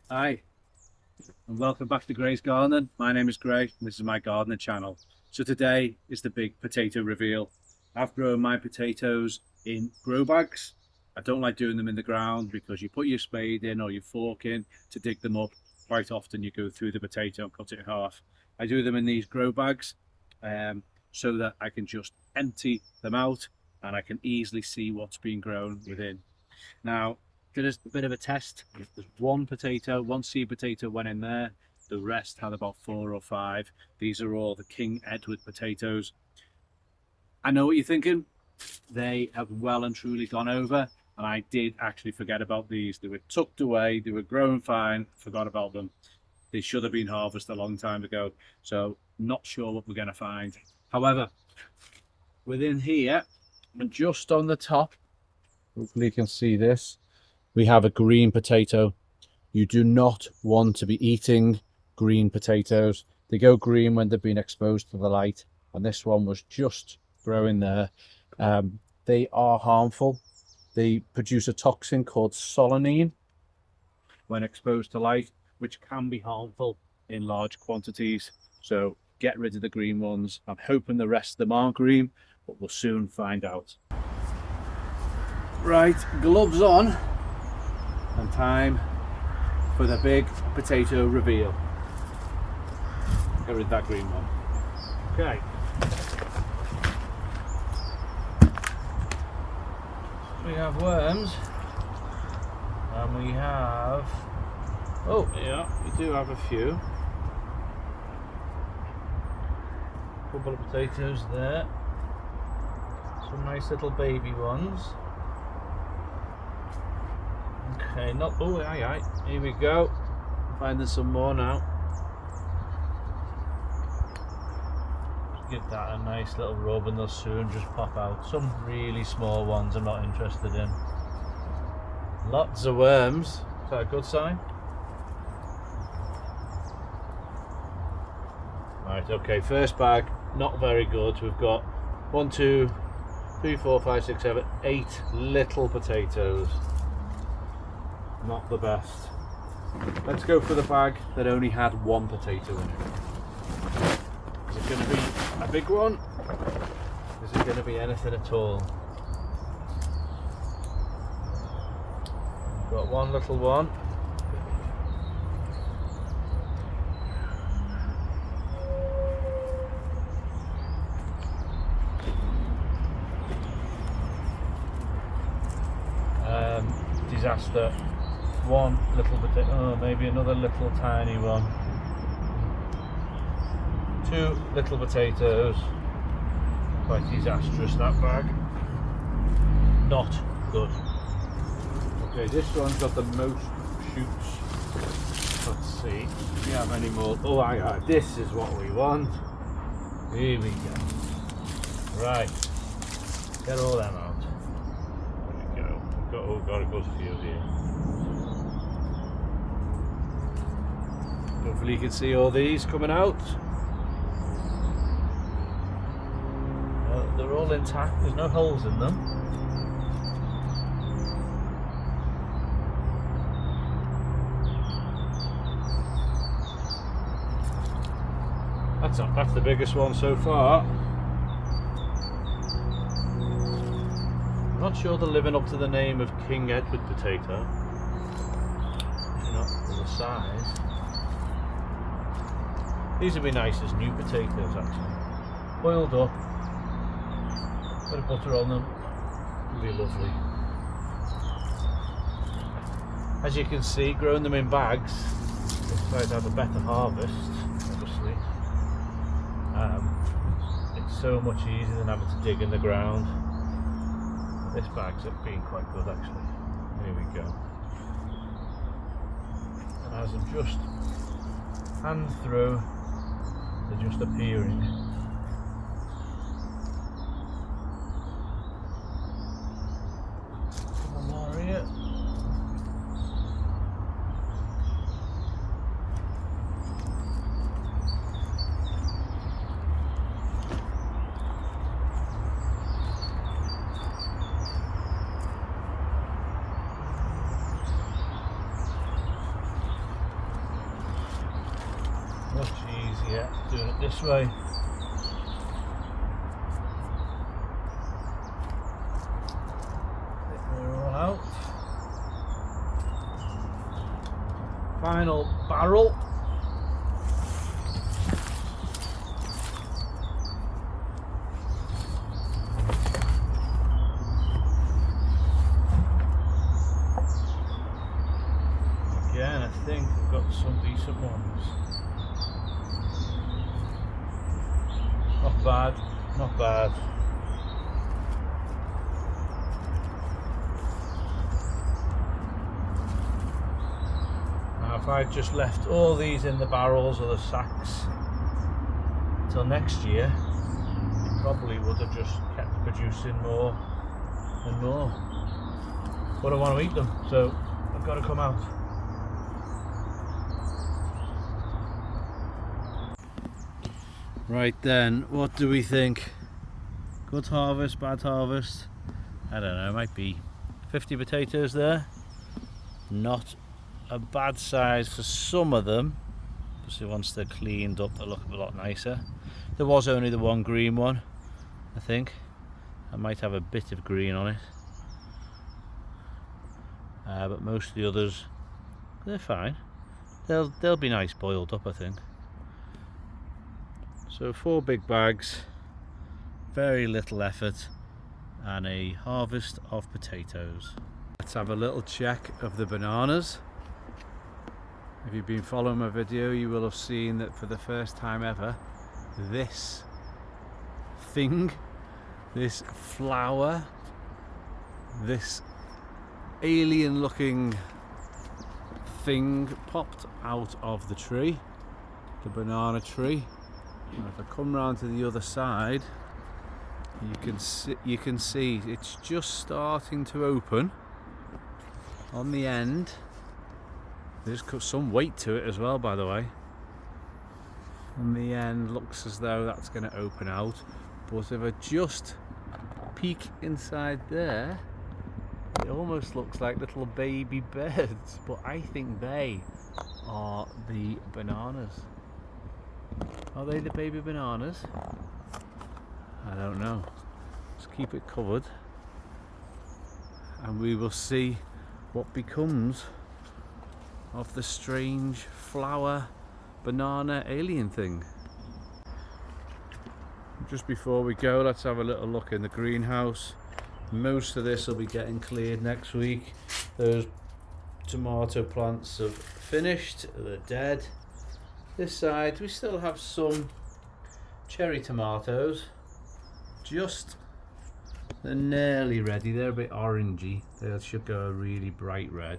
Hi, and welcome back to Gray's Gardening. My name is Gray, and this is my gardening channel. So today is the big potato reveal. I've grown my potatoes in grow bags. I don't like doing them in the ground because you put your spade in or your fork in to dig them up. Quite often you go through the potato and cut it in half. I do them in these grow bags so that I can just empty them out and I can easily see what's been grown within. Now, did a bit of a test. There's one seed potato went in there. The rest had about 4 or 5. These are all the King Edward potatoes. I know what you're thinking. They have well and truly gone over. And I did actually forget about these. They were tucked away. They were growing fine. Forgot about them. They should have been harvested a long time ago. So not sure what we're going to find. However, within here, and just on the top, hopefully you can see this, we have a green potato. You do not want to be eating green potatoes. They go green when they've been exposed to the light, and this one was just growing there. They are harmful. They produce a toxin called solanine when exposed to light, which can be harmful in large quantities. So get rid of the green ones. I'm hoping the rest of them aren't green, but we'll soon find out. Right, gloves on, and time for the big potato reveal. Get rid of that green one. Okay. We have worms, and we have, oh yeah, we do have a few. Couple of potatoes there. Some nice little baby ones. Okay, not, oh aye, here we go. Finding some more now. Give that a nice little rub and they'll soon just pop out. Some really small ones I'm not interested in. Lots of worms. Is that a good sign? Right, okay, first bag, not very good. We've got 1, 2, 3, 4, 5, 6, 7, 8 little potatoes. Not the best. Let's go for the bag that only had 1 potato in it. Is it going to be a big one? Is it going to be anything at all? Got one little one. Disaster. One little potato, oh, maybe another little tiny one. 2 little potatoes. Quite disastrous, that bag. Not good. Okay, this one's got the most shoots. Let's see if we have any more. Oh, aye, this is what we want. Here we go. Right, get all them out. There we go. Got a good few here. Hopefully you can see all these coming out. They're all intact, there's no holes in them. That's the biggest one so far. I'm not sure they're living up to the name of King Edward potato. Not for the size. These would be nice as new potatoes actually. Boiled up. Bit of butter on them, would be lovely. As you can see, growing them in bags, if I'd have a better harvest, obviously. It's so much easier than having to dig in the ground. This bag's been quite good actually. Here we go. And as I'm just hand through, they're just appearing. easier doing it this way. They're all out. Final barrel. Again, I think I've got some decent ones. Not bad, not bad. Now if I just left all these in the barrels or the sacks till next year, it probably would have just kept producing more and more. But I want to eat them, so I've got to come out. Right then, what do we think? Good harvest, bad harvest? I don't know, might be 50 potatoes there. Not a bad size for some of them, especially once they're cleaned up, they look a lot nicer. There was only the one green one, I think. I might have a bit of green on it. But most of the others, they're fine. They'll be nice boiled up, I think. So 4 big bags, very little effort, and a harvest of potatoes. Let's have a little check of the bananas. If you've been following my video, you will have seen that for the first time ever, this thing, this flower, this alien looking thing popped out of the tree, the banana tree. And if I come round to the other side, you can see it's just starting to open on the end. There's some weight to it as well, by the way. On the end looks as though that's going to open out, but if I just peek inside there, it almost looks like little baby birds, but I think they are the bananas. Are they the baby bananas? I don't know. Just keep it covered and we will see what becomes of the strange flower banana alien thing. Just before we go, let's have a little look in the greenhouse. Most of this will be getting cleared next week. Those tomato plants have finished, they're dead. This side we still have some cherry tomatoes, they're nearly ready. They're a bit orangey, they should go a really bright red,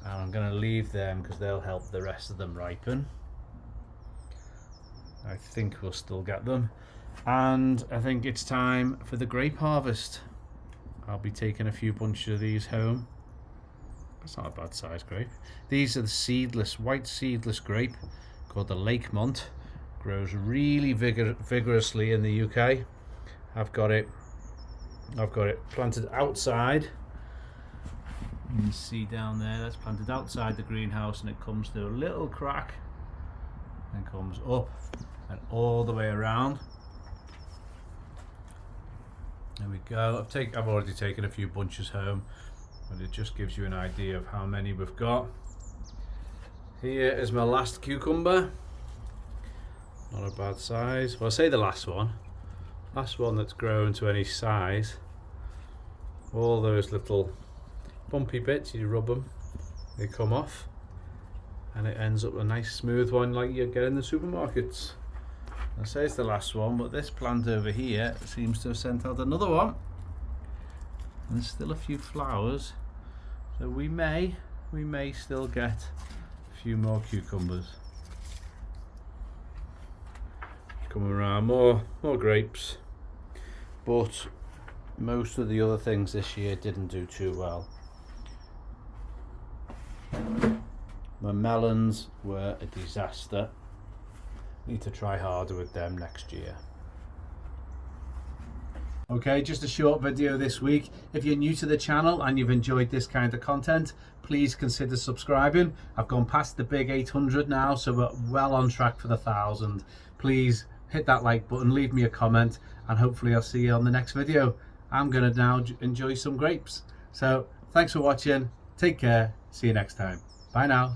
and I'm going to leave them because they'll help the rest of them ripen. I think we'll still get them, and I think it's time for the grape harvest. I'll be taking a few bunches of these home. That's not a bad size grape. These are the seedless, white seedless grape called the Allotment. Grows really vigorously in the UK. I've got it planted outside. You can see down there, that's planted outside the greenhouse, and it comes through a little crack and comes up and all the way around. There we go. I've already taken a few bunches home, but it just gives you an idea of how many we've got. Here is my last cucumber. Not a bad size. Well, I say the last one that's grown to any size. All those little bumpy bits, you rub them, they come off, and it ends up a nice smooth one like you get in the supermarkets. I say it's the last one, but this plant over here seems to have sent out another one, and there's still a few flowers, so we may still get a few more cucumbers. Coming around, more grapes, but most of the other things this year didn't do too well. My melons were a disaster. Need to try harder with them next year. Okay, just a short video this week. If you're new to the channel and you've enjoyed this kind of content, please consider subscribing. I've gone past the big 800 now, so we're well on track for the 1,000. Please hit that like button, leave me a comment, and hopefully I'll see you on the next video. I'm gonna now enjoy some grapes. So thanks for watching, take care, see you next time. Bye now.